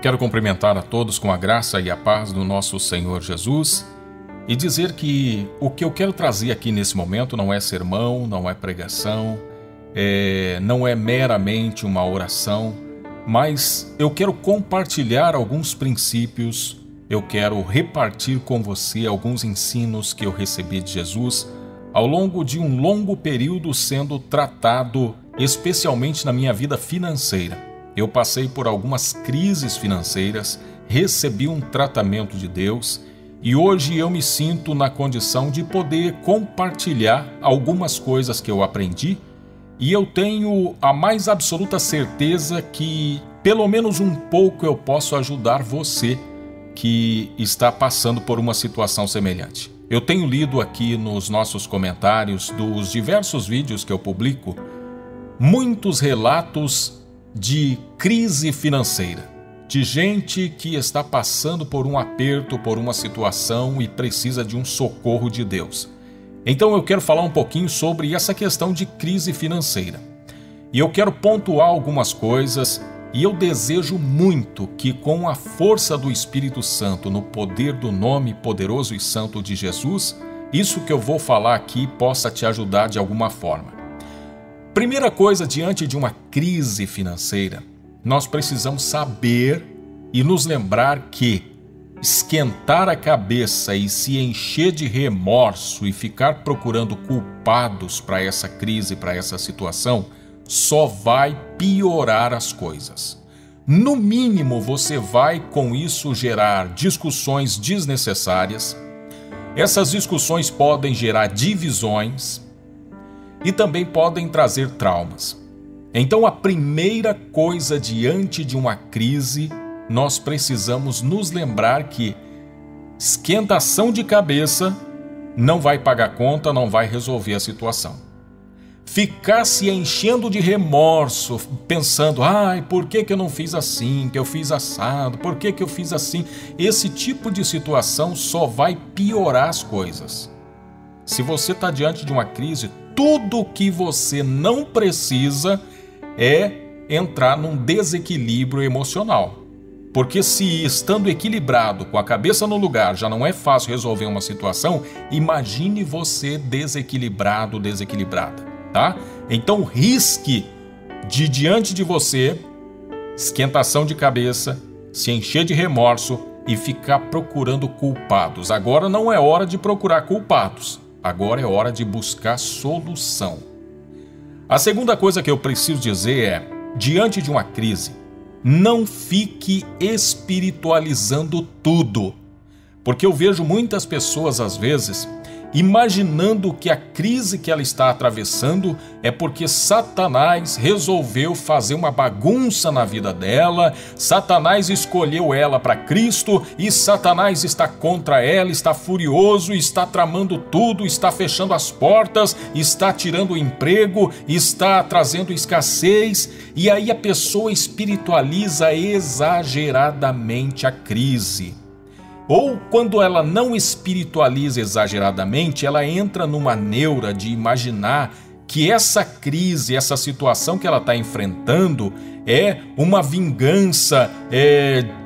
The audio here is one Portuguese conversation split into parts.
Quero cumprimentar a todos com a graça e a paz do nosso Senhor Jesus e dizer que o que eu quero trazer aqui nesse momento não é sermão, não é pregação, não é meramente uma oração, mas eu quero compartilhar alguns princípios, eu quero repartir com você alguns ensinos que eu recebi de Jesus ao longo de um longo período sendo tratado, especialmente na minha vida financeira. Eu passei por algumas crises financeiras, recebi um tratamento de Deus e hoje eu me sinto na condição de poder compartilhar algumas coisas que eu aprendi e eu tenho a mais absoluta certeza que pelo menos um pouco eu posso ajudar você que está passando por uma situação semelhante. Eu tenho lido aqui nos nossos comentários dos diversos vídeos que eu publico muitos relatos de crise financeira, de gente que está passando por um aperto, por uma situação e precisa de um socorro de Deus. Então eu quero falar um pouquinho sobre essa questão de crise financeira. E eu quero pontuar algumas coisas e eu desejo muito que com a força do Espírito Santo, no poder do nome poderoso e santo de Jesus, isso que eu vou falar aqui possa te ajudar de alguma forma. Primeira coisa, diante de uma crise financeira, nós precisamos saber e nos lembrar que esquentar a cabeça e se encher de remorso e ficar procurando culpados para essa crise, para essa situação, só vai piorar as coisas. No mínimo, você vai com isso gerar discussões desnecessárias. Essas discussões podem gerar divisões e também podem trazer traumas. Então, a primeira coisa diante de uma crise, nós precisamos nos lembrar que esquentação de cabeça não vai pagar conta, não vai resolver a situação. Ficar se enchendo de remorso, pensando, por que eu não fiz assim, que eu fiz assado, por que eu fiz assim? Esse tipo de situação só vai piorar as coisas. Se você está diante de uma crise, tudo que você não precisa é entrar num desequilíbrio emocional. Porque se estando equilibrado, com a cabeça no lugar, já não é fácil resolver uma situação, imagine você desequilibrado, desequilibrada, tá? Então risque de diante de você, esquentação de cabeça, se encher de remorso e ficar procurando culpados. Agora não é hora de procurar culpados. Agora é hora de buscar solução. A segunda coisa que eu preciso dizer é, diante de uma crise, não fique espiritualizando tudo. Porque eu vejo muitas pessoas, às vezes, imaginando que a crise que ela está atravessando é porque Satanás resolveu fazer uma bagunça na vida dela, Satanás escolheu ela para Cristo e Satanás está contra ela, está furioso, está tramando tudo, está fechando as portas, está tirando o emprego, está trazendo escassez, e aí a pessoa espiritualiza exageradamente a crise. Ou quando ela não espiritualiza exageradamente, ela entra numa neura de imaginar que essa crise, essa situação que ela está enfrentando é uma vingança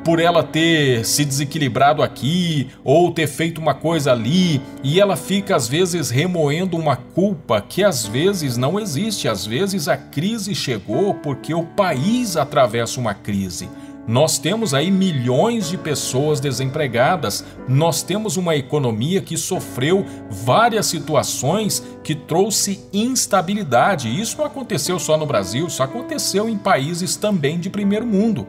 por ela ter se desequilibrado aqui ou ter feito uma coisa ali, e ela fica às vezes remoendo uma culpa que às vezes não existe. Às vezes a crise chegou porque o país atravessa uma crise. Nós temos aí milhões de pessoas desempregadas, nós temos uma economia que sofreu várias situações que trouxe instabilidade. Isso não aconteceu só no Brasil, isso aconteceu em países também de primeiro mundo.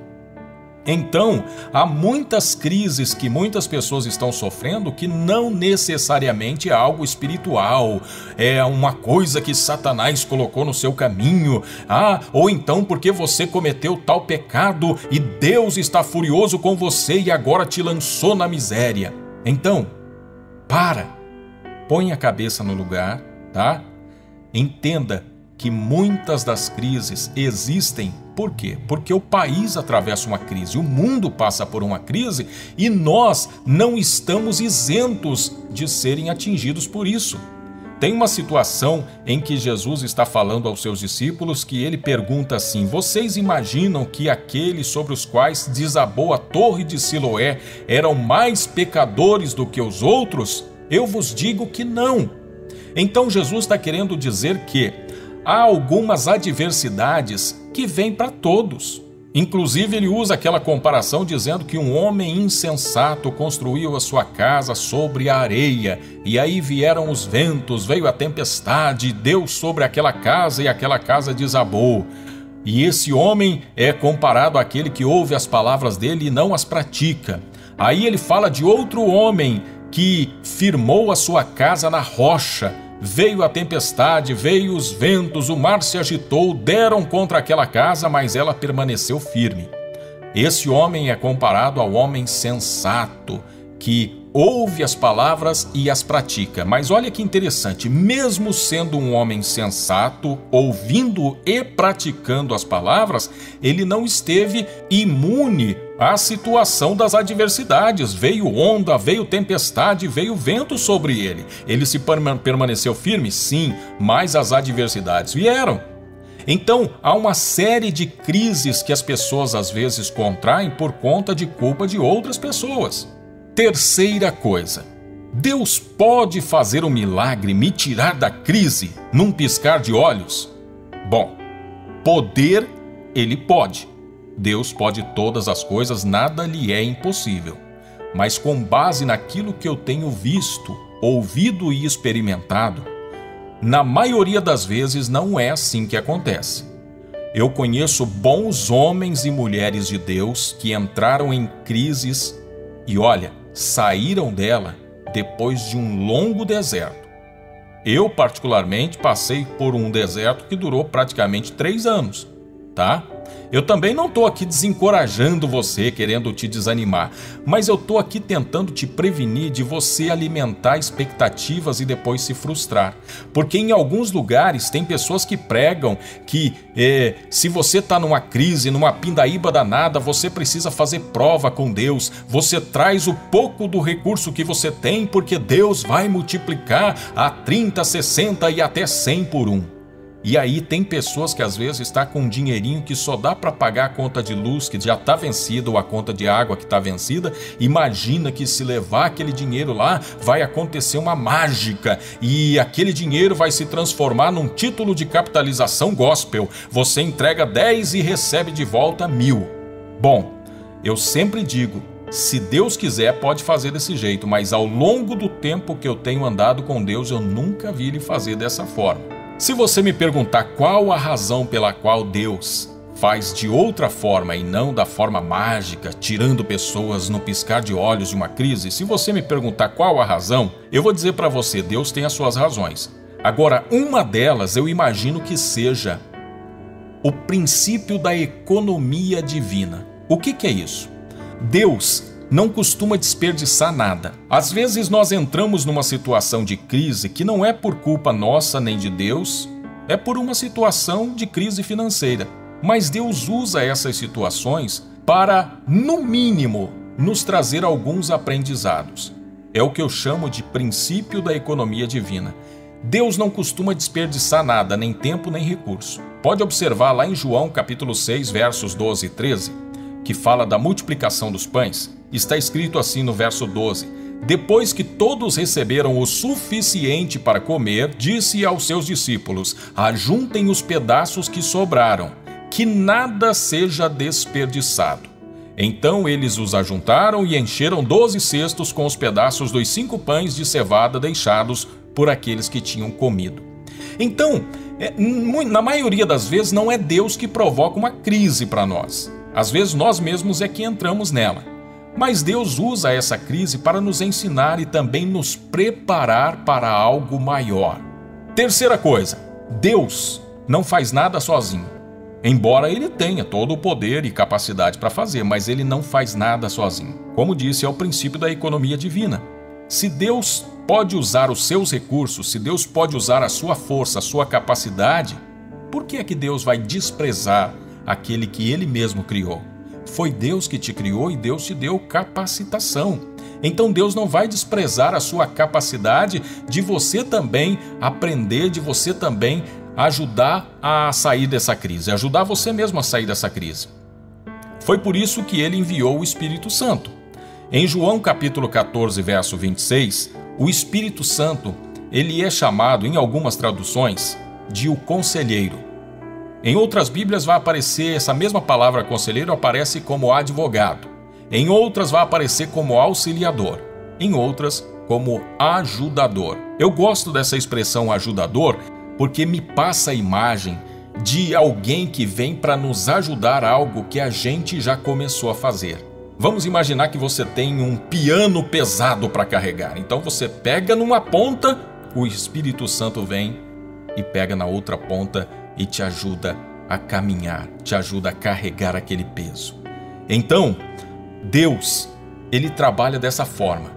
Então, há muitas crises que muitas pessoas estão sofrendo que não necessariamente é algo espiritual, é uma coisa que Satanás colocou no seu caminho, ou então porque você cometeu tal pecado e Deus está furioso com você e agora te lançou na miséria. Então, põe a cabeça no lugar, tá? Entenda que muitas das crises existem. Por quê? Porque o país atravessa uma crise, o mundo passa por uma crise e nós não estamos isentos de serem atingidos por isso. Tem uma situação em que Jesus está falando aos seus discípulos que ele pergunta assim: vocês imaginam que aqueles sobre os quais desabou a torre de Siloé eram mais pecadores do que os outros? Eu vos digo que não. Então Jesus está querendo dizer que há algumas adversidades que vêm para todos. Inclusive ele usa aquela comparação dizendo que um homem insensato construiu a sua casa sobre a areia, e aí vieram os ventos, veio a tempestade, deu sobre aquela casa e aquela casa desabou. E esse homem é comparado àquele que ouve as palavras dele e não as pratica. Aí ele fala de outro homem que firmou a sua casa na rocha. Veio a tempestade, veio os ventos, o mar se agitou, deram contra aquela casa, mas ela permaneceu firme. Esse homem é comparado ao homem sensato, que ouve as palavras e as pratica. Mas olha que interessante, mesmo sendo um homem sensato, ouvindo e praticando as palavras, ele não esteve imune à situação das adversidades. Veio onda, veio tempestade, veio vento sobre ele. Ele se permaneceu firme? Sim, mas as adversidades vieram. Então, há uma série de crises que as pessoas às vezes contraem por conta de culpa de outras pessoas. Terceira coisa, Deus pode fazer um milagre, me tirar da crise num piscar de olhos? Bom, poder ele pode. Deus pode todas as coisas, nada lhe é impossível. Mas com base naquilo que eu tenho visto, ouvido e experimentado, na maioria das vezes não é assim que acontece. Eu conheço bons homens e mulheres de Deus que entraram em crises e, olha, saíram dela depois de um longo deserto. Eu, particularmente, passei por um deserto que durou praticamente 3 anos, tá? Eu também não estou aqui desencorajando você, querendo te desanimar, mas eu estou aqui tentando te prevenir de você alimentar expectativas e depois se frustrar. Porque em alguns lugares tem pessoas que pregam que se você está numa crise, numa pindaíba danada, você precisa fazer prova com Deus. Você traz o pouco do recurso que você tem, porque Deus vai multiplicar a 30, 60 e até 100 por 1. E aí tem pessoas que às vezes estão com um dinheirinho que só dá para pagar a conta de luz que já está vencida ou a conta de água que está vencida. Imagina que se levar aquele dinheiro lá vai acontecer uma mágica e aquele dinheiro vai se transformar num título de capitalização gospel. Você entrega 10 e recebe de volta 1000. Bom, eu sempre digo, se Deus quiser pode fazer desse jeito, mas ao longo do tempo que eu tenho andado com Deus eu nunca vi Ele fazer dessa forma. Se você me perguntar qual a razão pela qual Deus faz de outra forma e não da forma mágica, tirando pessoas no piscar de olhos de uma crise, se você me perguntar qual a razão, eu vou dizer para você, Deus tem as suas razões. Agora, uma delas eu imagino que seja o princípio da economia divina. O que é isso? Deus não costuma desperdiçar nada. Às vezes nós entramos numa situação de crise que não é por culpa nossa nem de Deus, é por uma situação de crise financeira. Mas Deus usa essas situações para, no mínimo, nos trazer alguns aprendizados. É o que eu chamo de princípio da economia divina. Deus não costuma desperdiçar nada, nem tempo nem recurso. Pode observar lá em João capítulo 6, versos 12 e 13, que fala da multiplicação dos pães. Está escrito assim no verso 12: depois que todos receberam o suficiente para comer, disse aos seus discípulos: ajuntem os pedaços que sobraram, que nada seja desperdiçado. Então eles os ajuntaram e encheram 12 cestos com os pedaços dos 5 pães de cevada deixados por aqueles que tinham comido. Então, na maioria das vezes não é Deus que provoca uma crise para nós. Às vezes nós mesmos é que entramos nela. Mas Deus usa essa crise para nos ensinar e também nos preparar para algo maior. Terceira coisa, Deus não faz nada sozinho. Embora Ele tenha todo o poder e capacidade para fazer, mas Ele não faz nada sozinho. Como disse, é o princípio da economia divina. Se Deus pode usar os seus recursos, se Deus pode usar a sua força, a sua capacidade, por que é que Deus vai desprezar aquele que Ele mesmo criou? Foi Deus que te criou e Deus te deu capacitação. Então Deus não vai desprezar a sua capacidade de você também aprender, de você também ajudar a sair dessa crise, ajudar você mesmo a sair dessa crise. Foi por isso que ele enviou o Espírito Santo. Em João capítulo 14, verso 26, o Espírito Santo, ele é chamado, em algumas traduções, de o Conselheiro. Em outras Bíblias vai aparecer, essa mesma palavra conselheiro aparece como advogado. Em outras vai aparecer como auxiliador. Em outras, como ajudador. Eu gosto dessa expressão ajudador porque me passa a imagem de alguém que vem para nos ajudar a algo que a gente já começou a fazer. Vamos imaginar que você tem um piano pesado para carregar. Então você pega numa ponta, o Espírito Santo vem e pega na outra ponta e te ajuda a caminhar, te ajuda a carregar aquele peso. Então, Deus, ele trabalha dessa forma.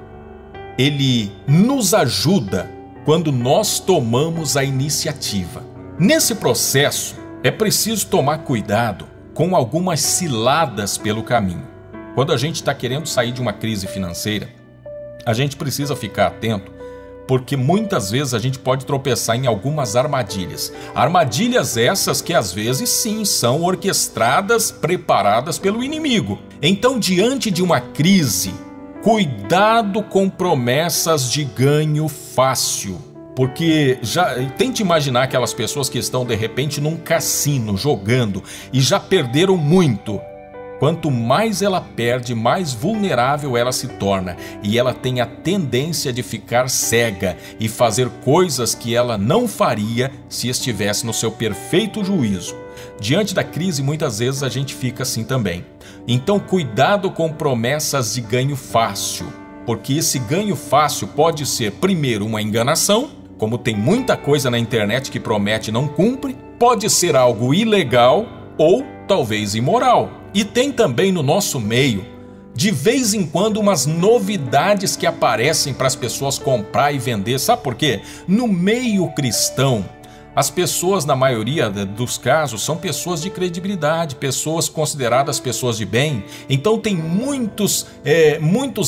Ele nos ajuda quando nós tomamos a iniciativa. Nesse processo, é preciso tomar cuidado com algumas ciladas pelo caminho. Quando a gente está querendo sair de uma crise financeira, a gente precisa ficar atento, porque muitas vezes a gente pode tropeçar em algumas armadilhas. Armadilhas essas que às vezes sim são orquestradas, preparadas pelo inimigo. Então, diante de uma crise, cuidado com promessas de ganho fácil. Porque tente imaginar aquelas pessoas que estão de repente num cassino jogando e já perderam muito. Quanto mais ela perde, mais vulnerável ela se torna, e ela tem a tendência de ficar cega e fazer coisas que ela não faria se estivesse no seu perfeito juízo. Diante da crise, muitas vezes a gente fica assim também. Então, cuidado com promessas de ganho fácil, porque esse ganho fácil pode ser, primeiro, uma enganação, como tem muita coisa na internet que promete e não cumpre, pode ser algo ilegal ou talvez imoral. E tem também no nosso meio, de vez em quando, umas novidades que aparecem para as pessoas comprar e vender. Sabe por quê? No meio cristão, as pessoas, na maioria dos casos, são pessoas de credibilidade, pessoas consideradas pessoas de bem. Então tem muitos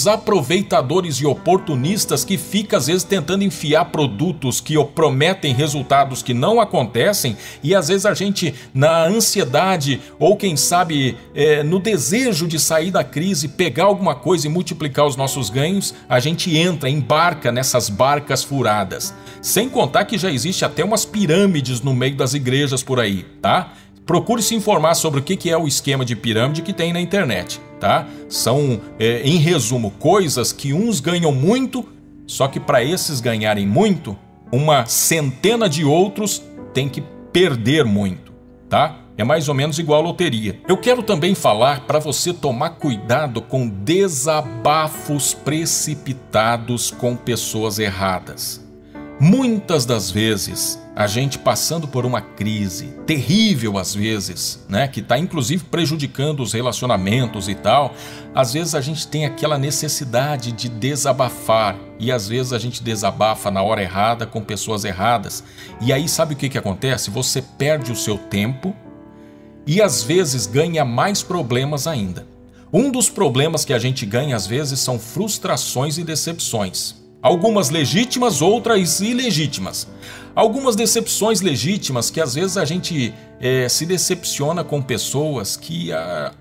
aproveitadores e oportunistas que ficam, às vezes, tentando enfiar produtos que prometem resultados que não acontecem, e às vezes a gente, na ansiedade ou quem sabe no desejo de sair da crise, pegar alguma coisa e multiplicar os nossos ganhos, a gente embarca nessas barcas furadas. Sem contar que já existe até umas pirâmides no meio das igrejas por aí, tá? Procure se informar sobre o que é o esquema de pirâmide que tem na internet, tá? São, em resumo, coisas que uns ganham muito, só que para esses ganharem muito, uma centena de outros tem que perder muito, tá? É mais ou menos igual a loteria. Eu quero também falar para você tomar cuidado com desabafos precipitados com pessoas erradas. Muitas das vezes, a gente passando por uma crise terrível às vezes, né, que está inclusive prejudicando os relacionamentos e tal, às vezes a gente tem aquela necessidade de desabafar, e às vezes a gente desabafa na hora errada com pessoas erradas. E aí sabe o que acontece? Você perde o seu tempo e às vezes ganha mais problemas ainda. Um dos problemas que a gente ganha às vezes são frustrações e decepções. Algumas legítimas, outras ilegítimas. Algumas decepções legítimas que às vezes a gente se decepciona com pessoas que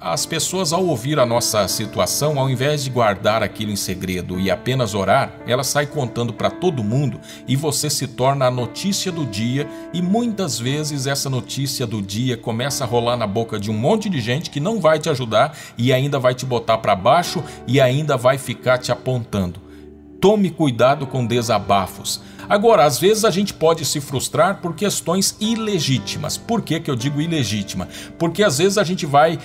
as pessoas, ao ouvir a nossa situação, ao invés de guardar aquilo em segredo e apenas orar, ela sai contando para todo mundo e você se torna a notícia do dia, e muitas vezes essa notícia do dia começa a rolar na boca de um monte de gente que não vai te ajudar e ainda vai te botar para baixo e ainda vai ficar te apontando. Tome cuidado com desabafos. Agora, às vezes a gente pode se frustrar por questões ilegítimas. Por que eu digo ilegítima? Porque às vezes a gente vai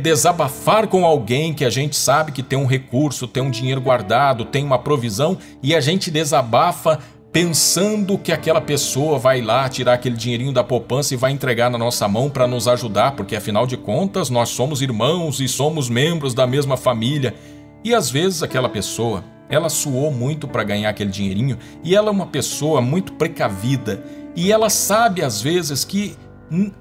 desabafar com alguém que a gente sabe que tem um recurso, tem um dinheiro guardado, tem uma provisão, e a gente desabafa pensando que aquela pessoa vai lá tirar aquele dinheirinho da poupança e vai entregar na nossa mão para nos ajudar, porque afinal de contas nós somos irmãos e somos membros da mesma família. E às vezes aquela pessoa, ela suou muito para ganhar aquele dinheirinho, e ela é uma pessoa muito precavida, e ela sabe às vezes que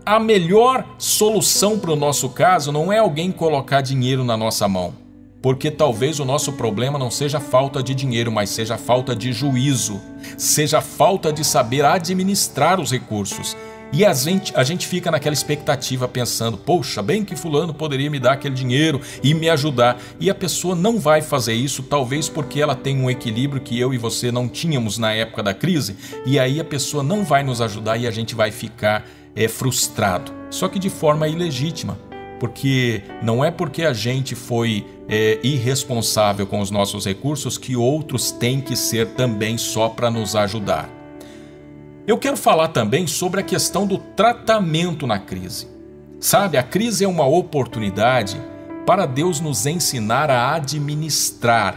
a melhor solução para o nosso caso não é alguém colocar dinheiro na nossa mão. porque talvez o nosso problema não seja falta de dinheiro, mas seja falta de juízo, seja falta de saber administrar os recursos. E a gente fica naquela expectativa pensando, poxa, bem que fulano poderia me dar aquele dinheiro e me ajudar. E a pessoa não vai fazer isso, talvez porque ela tem um equilíbrio que eu e você não tínhamos na época da crise. E aí a pessoa não vai nos ajudar e a gente vai ficar frustrado. Só que de forma ilegítima, porque não é porque a gente foi irresponsável com os nossos recursos que outros têm que ser também só para nos ajudar. Eu quero falar também sobre a questão do tratamento na crise. Sabe, a crise é uma oportunidade para Deus nos ensinar a administrar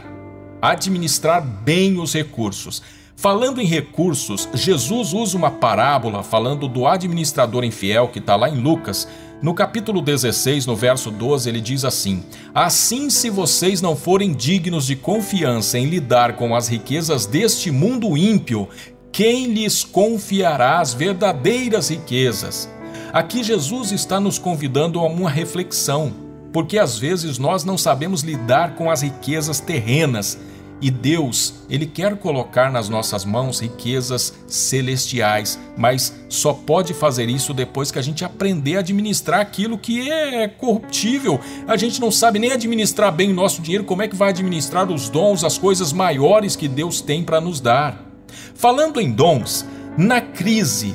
bem os recursos. Falando em recursos, Jesus usa uma parábola falando do administrador infiel que está lá em Lucas. No capítulo 16, no verso 12, ele diz assim: assim, se vocês não forem dignos de confiança em lidar com as riquezas deste mundo ímpio, quem lhes confiará as verdadeiras riquezas? Aqui Jesus está nos convidando a uma reflexão, porque às vezes nós não sabemos lidar com as riquezas terrenas, e Deus, Ele quer colocar nas nossas mãos riquezas celestiais, mas só pode fazer isso depois que a gente aprender a administrar aquilo que é corruptível. A gente não sabe nem administrar bem o nosso dinheiro, como é que vai administrar os dons, as coisas maiores que Deus tem para nos dar? Falando em dons, na crise,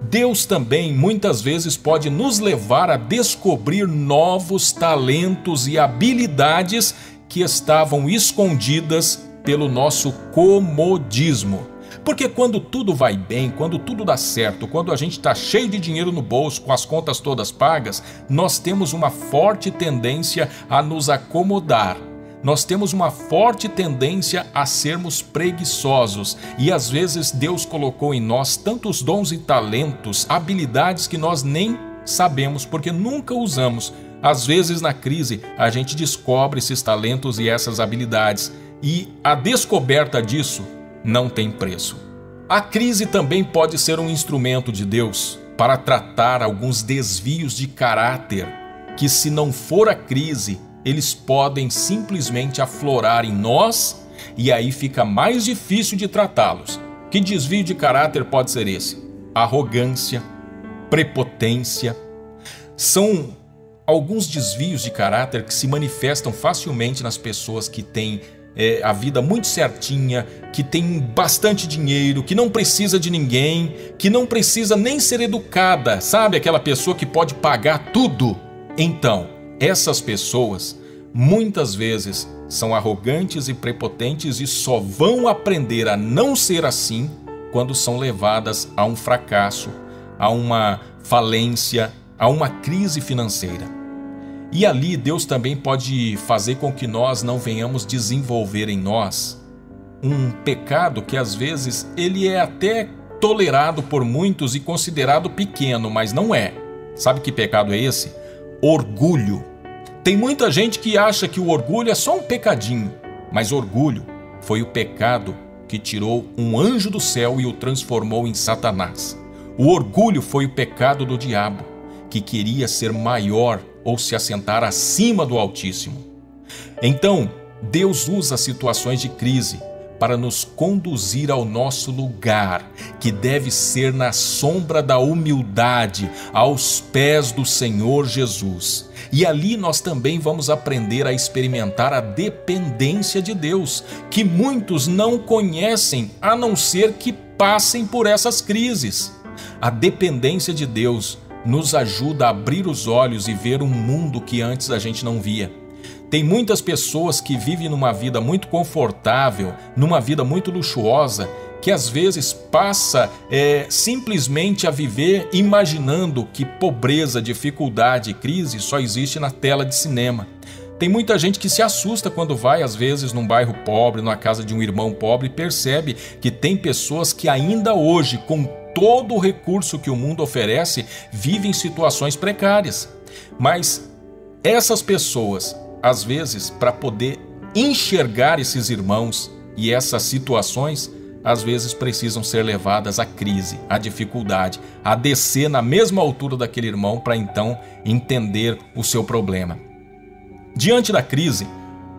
Deus também muitas vezes pode nos levar a descobrir novos talentos e habilidades que estavam escondidas pelo nosso comodismo. Porque quando tudo vai bem, quando tudo dá certo, quando a gente está cheio de dinheiro no bolso, com as contas todas pagas, nós temos uma forte tendência a nos acomodar. Nós temos uma forte tendência a sermos preguiçosos e às vezes Deus colocou em nós tantos dons e talentos, habilidades que nós nem sabemos porque nunca usamos. Às vezes na crise a gente descobre esses talentos e essas habilidades e a descoberta disso não tem preço. A crise também pode ser um instrumento de Deus para tratar alguns desvios de caráter que, se não for a crise, eles podem simplesmente aflorar em nós e aí fica mais difícil de tratá-los. Que desvio de caráter pode ser esse? Arrogância, prepotência. São alguns desvios de caráter que se manifestam facilmente nas pessoas que têm a vida muito certinha, que tem bastante dinheiro, que não precisa de ninguém, que não precisa nem ser educada, sabe? Aquela pessoa que pode pagar tudo. Então, essas pessoas muitas vezes são arrogantes e prepotentes e só vão aprender a não ser assim quando são levadas a um fracasso, a uma falência, a uma crise financeira. E ali Deus também pode fazer com que nós não venhamos desenvolver em nós um pecado que às vezes ele é até tolerado por muitos e considerado pequeno, mas não é. Sabe que pecado é esse? Orgulho. Tem muita gente que acha que o orgulho é só um pecadinho, mas orgulho foi o pecado que tirou um anjo do céu e o transformou em Satanás. O orgulho foi o pecado do diabo, que queria ser maior ou se assentar acima do Altíssimo. Então, Deus usa situações de crise para nos conduzir ao nosso lugar, que deve ser na sombra da humildade, aos pés do Senhor Jesus. E ali nós também vamos aprender a experimentar a dependência de Deus, que muitos não conhecem, a não ser que passem por essas crises. A dependência de Deus nos ajuda a abrir os olhos e ver um mundo que antes a gente não via. Tem muitas pessoas que vivem numa vida muito confortável, numa vida muito luxuosa, que às vezes passa simplesmente a viver imaginando que pobreza, dificuldade e crise só existe na tela de cinema. Tem muita gente que se assusta quando vai, às vezes, num bairro pobre, numa casa de um irmão pobre, e percebe que tem pessoas que ainda hoje, com todo o recurso que o mundo oferece, vivem situações precárias. Mas essas pessoas, às vezes, para poder enxergar esses irmãos e essas situações, às vezes precisam ser levadas à crise, à dificuldade, a descer na mesma altura daquele irmão para então entender o seu problema. Diante da crise,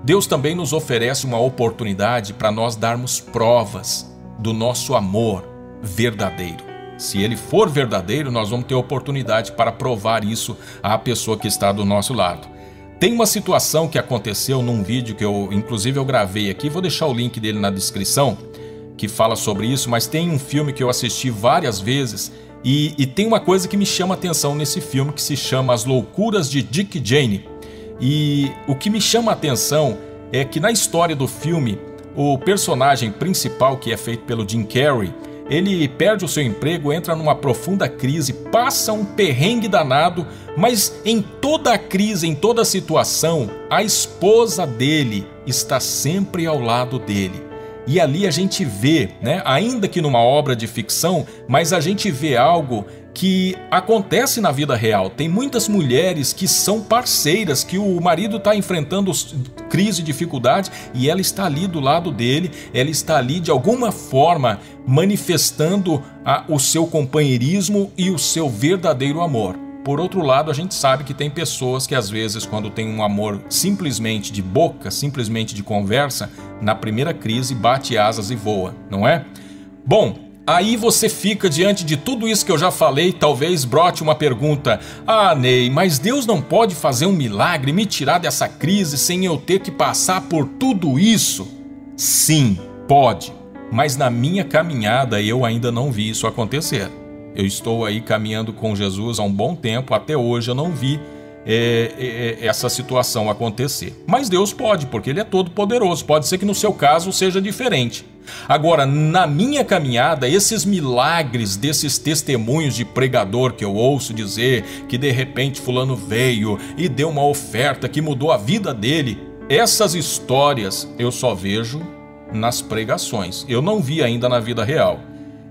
Deus também nos oferece uma oportunidade para nós darmos provas do nosso amor verdadeiro. Se ele for verdadeiro, nós vamos ter oportunidade para provar isso à pessoa que está do nosso lado. Tem uma situação que aconteceu num vídeo que inclusive eu gravei aqui, vou deixar o link dele na descrição, que fala sobre isso, mas tem um filme que eu assisti várias vezes e tem uma coisa que me chama a atenção nesse filme que se chama As Loucuras de Dick Cheney. E o que me chama a atenção é que na história do filme, o personagem principal, que é feito pelo Jim Carrey, ele perde o seu emprego, entra numa profunda crise, passa um perrengue danado, mas em toda a crise, em toda a situação, a esposa dele está sempre ao lado dele. E ali a gente vê, né, ainda que numa obra de ficção, mas a gente vê algo que acontece na vida real. Tem muitas mulheres que são parceiras, que o marido está enfrentando crise, dificuldade, e ela está ali do lado dele, ela está ali de alguma forma manifestando o seu companheirismo e o seu verdadeiro amor. Por outro lado, a gente sabe que tem pessoas que às vezes, quando tem um amor simplesmente de boca, simplesmente de conversa, na primeira crise bate asas e voa, não é? Bom, aí você fica diante de tudo isso que eu já falei, talvez brote uma pergunta: ah, Ney, mas Deus não pode fazer um milagre, me tirar dessa crise sem eu ter que passar por tudo isso? Sim, pode, mas na minha caminhada eu ainda não vi isso acontecer. Eu estou aí caminhando com Jesus há um bom tempo, até hoje eu não vi essa situação acontecer. Mas Deus pode, porque Ele é todo poderoso, pode ser que no seu caso seja diferente. Agora, na minha caminhada, esses milagres desses testemunhos de pregador que eu ouço dizer que de repente fulano veio e deu uma oferta que mudou a vida dele, essas histórias eu só vejo nas pregações, eu não vi ainda na vida real.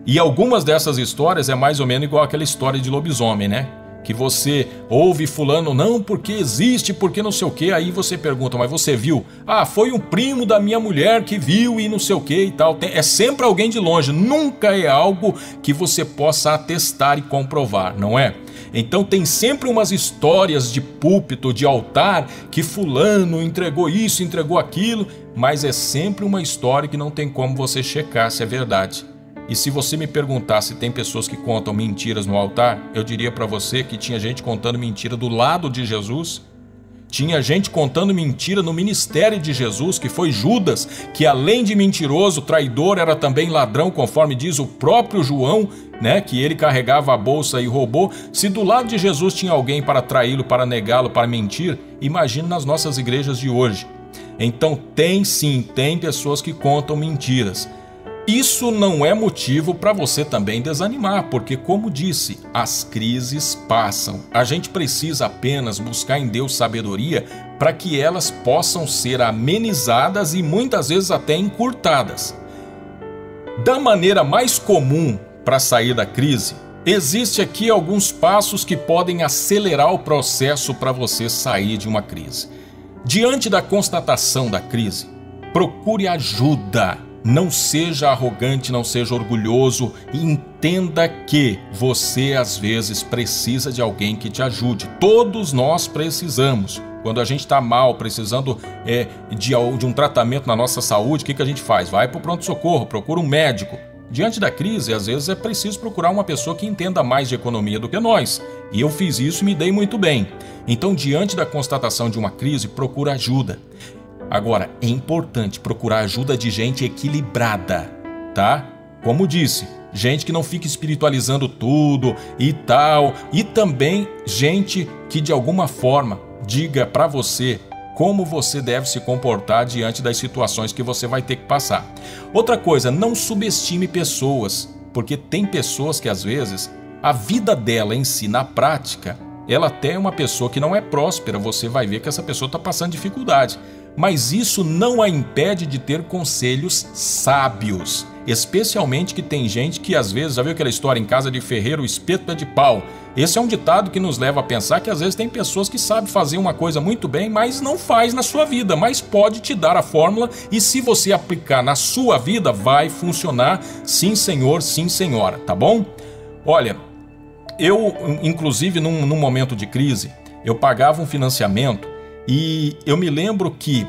E algumas dessas histórias é mais ou menos igual aquela história de lobisomem, né? Que você ouve fulano, não, porque existe, porque não sei o que, aí você pergunta, mas você viu? Ah, foi um primo da minha mulher que viu e não sei o que e tal. É sempre alguém de longe, nunca é algo que você possa atestar e comprovar, não é? Então tem sempre umas histórias de púlpito, de altar, que fulano entregou isso, entregou aquilo, mas é sempre uma história que não tem como você checar se é verdade. E se você me perguntar se tem pessoas que contam mentiras no altar, eu diria para você que tinha gente contando mentira do lado de Jesus. Tinha gente contando mentira no ministério de Jesus, que foi Judas, que além de mentiroso, traidor, era também ladrão, conforme diz o próprio João, né, que ele carregava a bolsa e roubou. Se do lado de Jesus tinha alguém para traí-lo, para negá-lo, para mentir, imagine nas nossas igrejas de hoje. Então tem sim, tem pessoas que contam mentiras. Isso não é motivo para você também desanimar, porque, como disse, as crises passam. A gente precisa apenas buscar em Deus sabedoria para que elas possam ser amenizadas e muitas vezes até encurtadas. Da maneira mais comum para sair da crise, existe aqui alguns passos que podem acelerar o processo para você sair de uma crise. Diante da constatação da crise, procure ajuda. Não seja arrogante, não seja orgulhoso e entenda que você às vezes precisa de alguém que te ajude. Todos nós precisamos. Quando a gente está mal, precisando de um tratamento na nossa saúde, o que a gente faz? Vai para o pronto-socorro, procura um médico. Diante da crise, às vezes é preciso procurar uma pessoa que entenda mais de economia do que nós. E eu fiz isso e me dei muito bem. Então, diante da constatação de uma crise, procura ajuda. Agora, é importante procurar ajuda de gente equilibrada, tá? Como disse, gente que não fica espiritualizando tudo e tal. E também gente que de alguma forma diga pra você como você deve se comportar diante das situações que você vai ter que passar. Outra coisa, não subestime pessoas, porque tem pessoas que às vezes a vida dela em si, na prática, ela até é uma pessoa que não é próspera, você vai ver que essa pessoa está passando dificuldade. Mas isso não a impede de ter conselhos sábios. Especialmente que tem gente que às vezes, já viu aquela história em casa de ferreiro, o espeto é de pau? Esse é um ditado que nos leva a pensar que às vezes tem pessoas que sabem fazer uma coisa muito bem, mas não faz na sua vida, mas pode te dar a fórmula e se você aplicar na sua vida, vai funcionar. Sim, senhor, sim, senhora, tá bom? Olha, eu, inclusive, num momento de crise, eu pagava um financiamento e eu me lembro que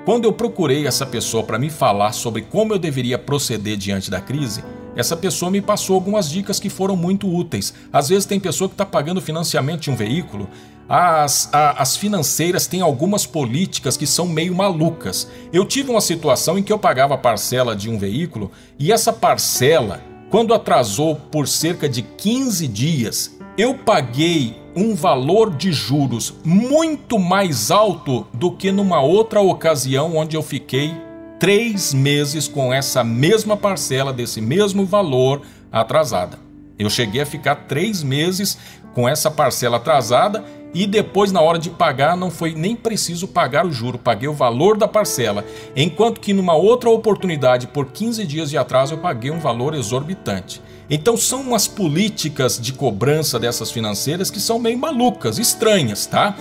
Quando eu procurei essa pessoa para me falar sobre como eu deveria proceder diante da crise, essa pessoa me passou algumas dicas que foram muito úteis. Às vezes tem pessoa que está pagando financiamento de um veículo, as financeiras têm algumas políticas que são meio malucas. Eu tive uma situação em que eu pagava a parcela de um veículo e essa parcela, quando atrasou por cerca de 15 dias, eu paguei um valor de juros muito mais alto do que numa outra ocasião onde eu fiquei 3 meses com essa mesma parcela desse mesmo valor atrasada. Eu cheguei a ficar 3 meses com essa parcela atrasada e depois, na hora de pagar, não foi nem preciso pagar o juro, paguei o valor da parcela, enquanto que numa outra oportunidade, por 15 dias de atraso, eu paguei um valor exorbitante. Então são umas políticas de cobrança dessas financeiras que são meio malucas, estranhas, tá?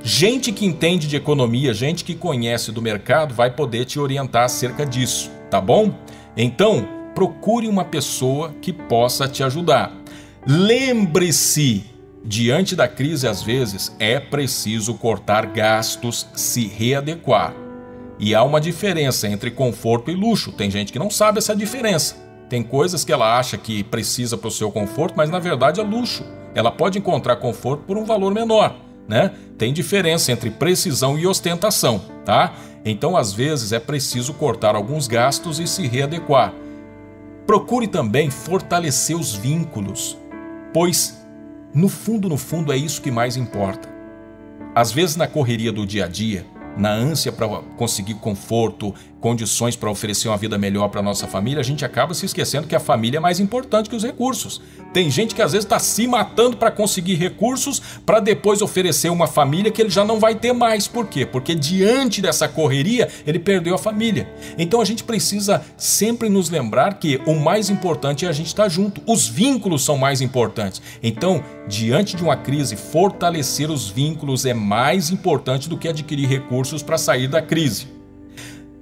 Gente que entende de economia, gente que conhece do mercado vai poder te orientar acerca disso, tá bom? Então, procure uma pessoa que possa te ajudar. Lembre-se, diante da crise, às vezes, é preciso cortar gastos, se readequar. E há uma diferença entre conforto e luxo. Tem gente que não sabe essa diferença. Tem coisas que ela acha que precisa para o seu conforto, mas na verdade é luxo. Ela pode encontrar conforto por um valor menor, né? Tem diferença entre precisão e ostentação, tá? Então, às vezes, é preciso cortar alguns gastos e se readequar. Procure também fortalecer os vínculos, pois, no fundo, é isso que mais importa. Às vezes, na correria do dia a dia, na ânsia para conseguir conforto, condições para oferecer uma vida melhor para a nossa família, a gente acaba se esquecendo que a família é mais importante que os recursos. Tem gente que às vezes está se matando para conseguir recursos para depois oferecer uma família que ele já não vai ter mais. Por quê? Porque diante dessa correria ele perdeu a família. Então a gente precisa sempre nos lembrar que o mais importante é a gente estar junto. Os vínculos são mais importantes. Então, diante de uma crise, fortalecer os vínculos é mais importante do que adquirir recursos para sair da crise.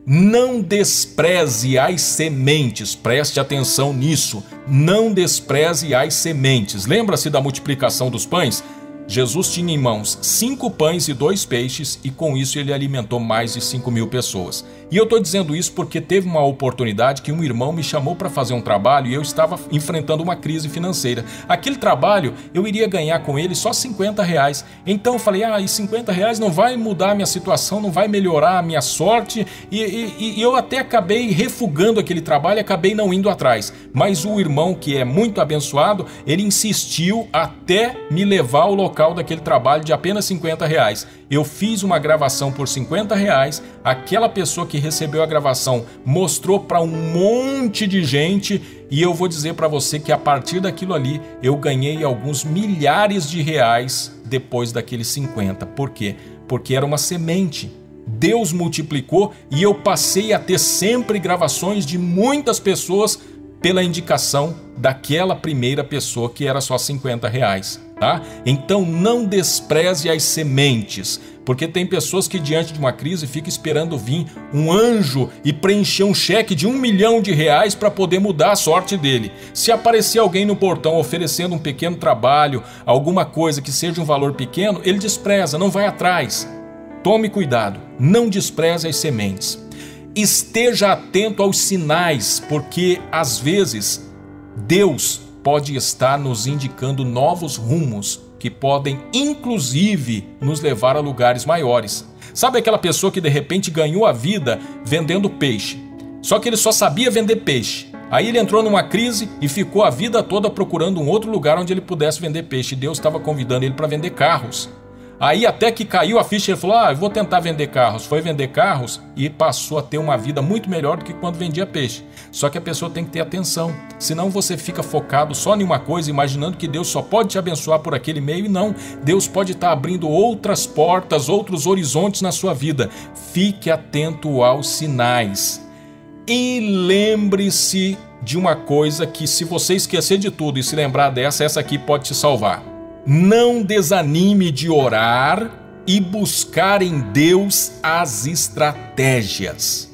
Não despreze as sementes, preste atenção nisso, não despreze as sementes. Lembra-se da multiplicação dos pães? Jesus tinha em mãos 5 pães e 2 peixes e com isso ele alimentou mais de 5.000 pessoas. E eu estou dizendo isso porque teve uma oportunidade que um irmão me chamou para fazer um trabalho e eu estava enfrentando uma crise financeira. Aquele trabalho eu iria ganhar com ele só R$50. Então eu falei, e R$50 não vai mudar a minha situação, não vai melhorar a minha sorte. E eu até acabei refugando aquele trabalho e acabei não indo atrás. Mas o irmão, que é muito abençoado, ele insistiu até me levar ao local daquele trabalho de apenas R$50. Eu fiz uma gravação por R$50, aquela pessoa que recebeu a gravação mostrou para um monte de gente e eu vou dizer para você que a partir daquilo ali eu ganhei alguns milhares de reais depois daqueles 50. Por quê? Porque era uma semente. Deus multiplicou e eu passei a ter sempre gravações de muitas pessoas pela indicação daquela primeira pessoa que era só R$50, tá? Então não despreze as sementes, porque tem pessoas que diante de uma crise ficam esperando vir um anjo e preencher um cheque de R$1 milhão para poder mudar a sorte dele. Se aparecer alguém no portão oferecendo um pequeno trabalho, alguma coisa que seja um valor pequeno, ele despreza, não vai atrás. Tome cuidado, não despreze as sementes. Esteja atento aos sinais, porque às vezes Deus pode estar nos indicando novos rumos que podem inclusive nos levar a lugares maiores. Sabe aquela pessoa que de repente ganhou a vida vendendo peixe? Só que ele só sabia vender peixe. Aí ele entrou numa crise e ficou a vida toda procurando um outro lugar onde ele pudesse vender peixe. Deus estava convidando ele para vender carros. Aí até que caiu a ficha, ele falou, eu vou tentar vender carros. Foi vender carros e passou a ter uma vida muito melhor do que quando vendia peixe. Só que a pessoa tem que ter atenção, senão você fica focado só em uma coisa, imaginando que Deus só pode te abençoar por aquele meio, e não. Deus pode estar abrindo outras portas, outros horizontes na sua vida. Fique atento aos sinais. E lembre-se de uma coisa que, se você esquecer de tudo e se lembrar dessa, essa aqui pode te salvar. Não desanime de orar e buscar em Deus as estratégias.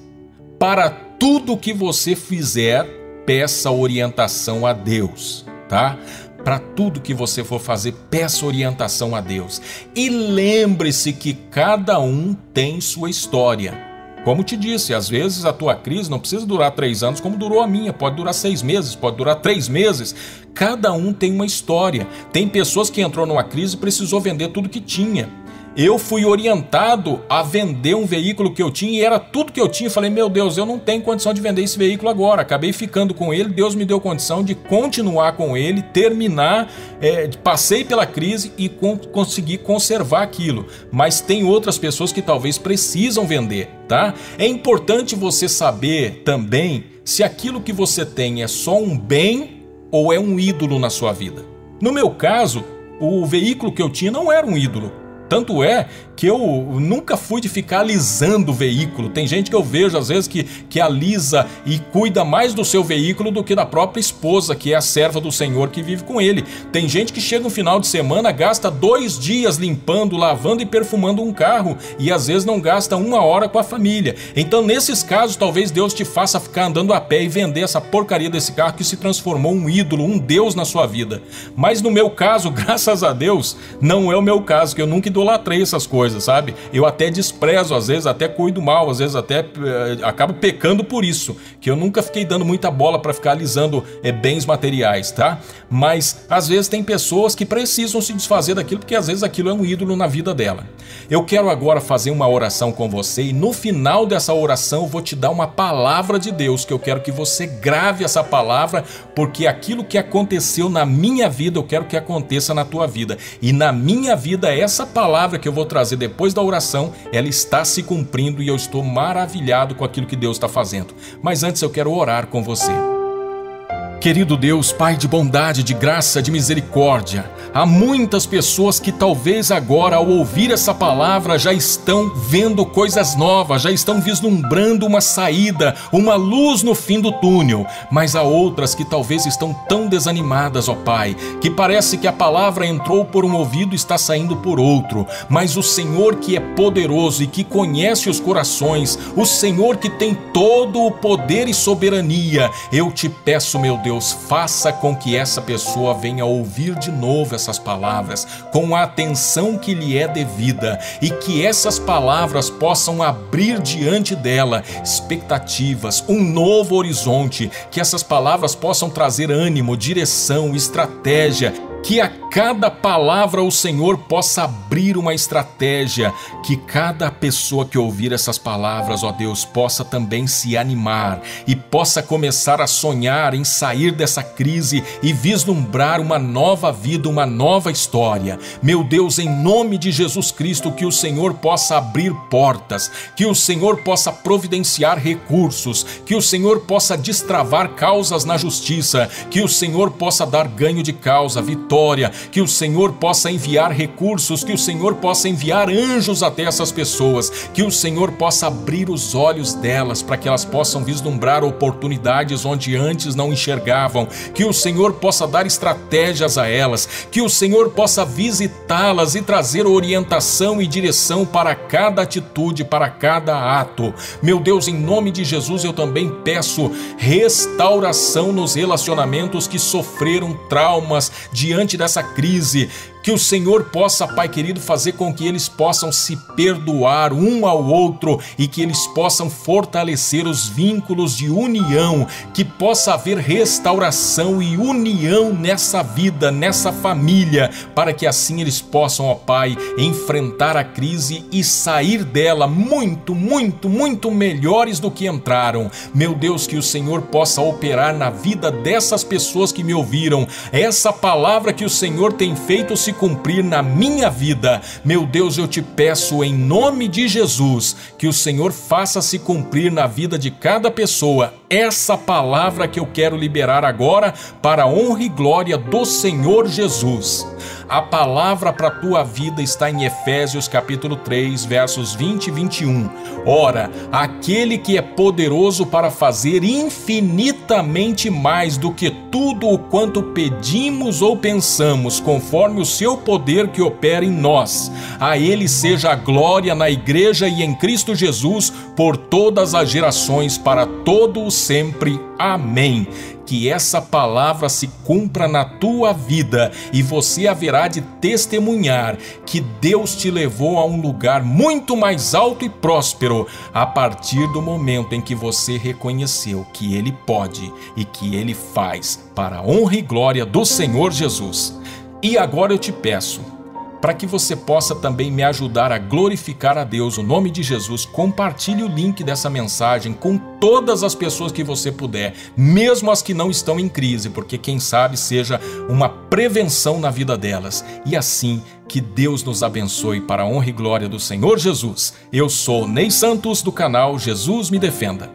Para tudo que você fizer, peça orientação a Deus, tá? Para tudo que você for fazer, peça orientação a Deus. E lembre-se que cada um tem sua história. Como te disse, às vezes a tua crise não precisa durar 3 anos como durou a minha, pode durar 6 meses, pode durar 3 meses. Cada um tem uma história. Tem pessoas que entrou numa crise e precisou vender tudo que tinha. Eu fui orientado a vender um veículo que eu tinha e era tudo que eu tinha. Falei, meu Deus, eu não tenho condição de vender esse veículo agora. Acabei ficando com ele, Deus me deu condição de continuar com ele, terminar, passei pela crise e consegui conservar aquilo. Mas tem outras pessoas que talvez precisam vender, tá? É importante você saber também se aquilo que você tem é só um bem ou é um ídolo na sua vida. No meu caso, o veículo que eu tinha não era um ídolo. Tanto é que eu nunca fui de ficar alisando o veículo. Tem gente que eu vejo às vezes que alisa e cuida mais do seu veículo do que da própria esposa, que é a serva do Senhor que vive com ele. Tem gente que chega no final de semana, gasta 2 dias limpando, lavando e perfumando um carro e às vezes não gasta 1 hora com a família. Então nesses casos talvez Deus te faça ficar andando a pé e vender essa porcaria desse carro que se transformou um ídolo, um Deus na sua vida. Mas no meu caso, graças a Deus, não é o meu caso, que eu nunca idolatrei essas coisas, sabe? Eu até desprezo, às vezes até cuido mal, às vezes até acabo pecando por isso, que eu nunca fiquei dando muita bola para ficar alisando bens materiais, tá? Mas às vezes tem pessoas que precisam se desfazer daquilo, porque às vezes aquilo é um ídolo na vida dela. Eu quero agora fazer uma oração com você e no final dessa oração eu vou te dar uma palavra de Deus, que eu quero que você grave essa palavra, porque aquilo que aconteceu na minha vida eu quero que aconteça na tua vida. E na minha vida essa palavra que eu vou trazer depois da oração, ela está se cumprindo e eu estou maravilhado com aquilo que Deus está fazendo. Mas antes eu quero orar com você. Querido Deus, Pai de bondade, de graça, de misericórdia, há muitas pessoas que talvez agora ao ouvir essa palavra já estão vendo coisas novas, já estão vislumbrando uma saída, uma luz no fim do túnel, mas há outras que talvez estão tão desanimadas, ó Pai, que parece que a palavra entrou por um ouvido e está saindo por outro, mas o Senhor que é poderoso e que conhece os corações, o Senhor que tem todo o poder e soberania, eu te peço, meu Deus, faça com que essa pessoa venha ouvir de novo essas palavras com a atenção que lhe é devida e que essas palavras possam abrir diante dela expectativas, um novo horizonte, que essas palavras possam trazer ânimo, direção, estratégia, que a cada palavra o Senhor possa abrir uma estratégia, que cada pessoa que ouvir essas palavras, ó Deus, possa também se animar e possa começar a sonhar em sair dessa crise e vislumbrar uma nova vida, uma nova história. Meu Deus, em nome de Jesus Cristo, que o Senhor possa abrir portas, que o Senhor possa providenciar recursos, que o Senhor possa destravar causas na justiça, que o Senhor possa dar ganho de causa, vitória, que o Senhor possa enviar recursos, que o Senhor possa enviar anjos até essas pessoas, que o Senhor possa abrir os olhos delas para que elas possam vislumbrar oportunidades onde antes não enxergavam, que o Senhor possa dar estratégias a elas, que o Senhor possa visitá-las e trazer orientação e direção para cada atitude, para cada ato. Meu Deus, em nome de Jesus, eu também peço restauração nos relacionamentos que sofreram traumas diante dessa crise, que o Senhor possa, Pai querido, fazer com que eles possam se perdoar um ao outro e que eles possam fortalecer os vínculos de união, que possa haver restauração e união nessa vida, nessa família, para que assim eles possam, ó Pai, enfrentar a crise e sair dela muito, muito, muito melhores do que entraram. Meu Deus, que o Senhor possa operar na vida dessas pessoas que me ouviram, essa palavra que o Senhor tem feito se cumprir na minha vida. Meu Deus, eu te peço em nome de Jesus que o Senhor faça se cumprir na vida de cada pessoa essa palavra que eu quero liberar agora para a honra e glória do Senhor Jesus. A palavra para a tua vida está em Efésios capítulo 3, versos 20 e 21. Ora, aquele que é poderoso para fazer infinitamente mais do que tudo o quanto pedimos ou pensamos, conforme o seu poder que opera em nós. A ele seja a glória na igreja e em Cristo Jesus por todas as gerações, para todo o sempre. Amém. que essa palavra se cumpra na tua vida e você haverá de testemunhar que Deus te levou a um lugar muito mais alto e próspero a partir do momento em que você reconheceu que Ele pode e que Ele faz para a honra e glória do Senhor Jesus. E agora eu te peço, para que você possa também me ajudar a glorificar a Deus, o nome de Jesus, compartilhe o link dessa mensagem com todas as pessoas que você puder, mesmo as que não estão em crise, porque quem sabe seja uma prevenção na vida delas. E assim, que Deus nos abençoe para a honra e glória do Senhor Jesus. Eu sou Ney Santos, do canal Jesus Me Defenda.